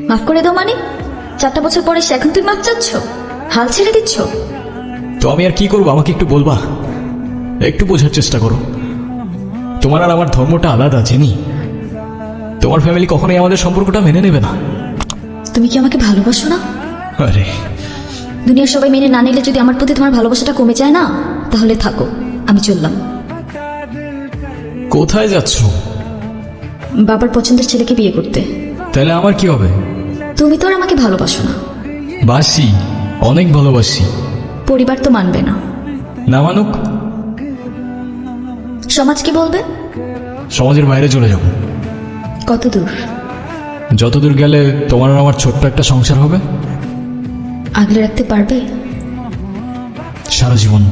মাফ করে দাও মানে? 4টা বছর পরে সে এখন তুমি মাফ চাচ্ছ? হাল ছেড়ে দিচ্ছ? তো আমি আর কি করবো, আমাকে একটু বলবা? একটু বোঝার চেষ্টা করো। তোমার আর আমার ধর্মটা আলাদা, জেনি। তোমার ফ্যামিলি কখনোই আমাদের সম্পর্কটা মেনে নেবে না। তুমি কি আমাকে ভালোবাসো না? আরে দুনিয়ার সবাই মেনে না নিলে যদি আমার প্রতি তোমার ভালোবাসাটা কমে যায় না, তাহলে থাকো, আমি চললাম। কোথায় যাচ্ছ? বাবার পছন্দের ছেলেকে বিয়ে করতে। তাহলে আমার কি হবে? তুমি তো আর আমাকে ভালোবাসো না। বাসি, অনেক ভালোবাসি। পরিবার তো মানবে না। না মানুক? সমাজ কি বলবে? সমাজের বাইরে চলে যাব। কত দূর? যতদূর গেলে তোমার আর আমার ছোট্ট একটা সংসার হবে। আগলে রাখতে পারবে? সারা জীবন।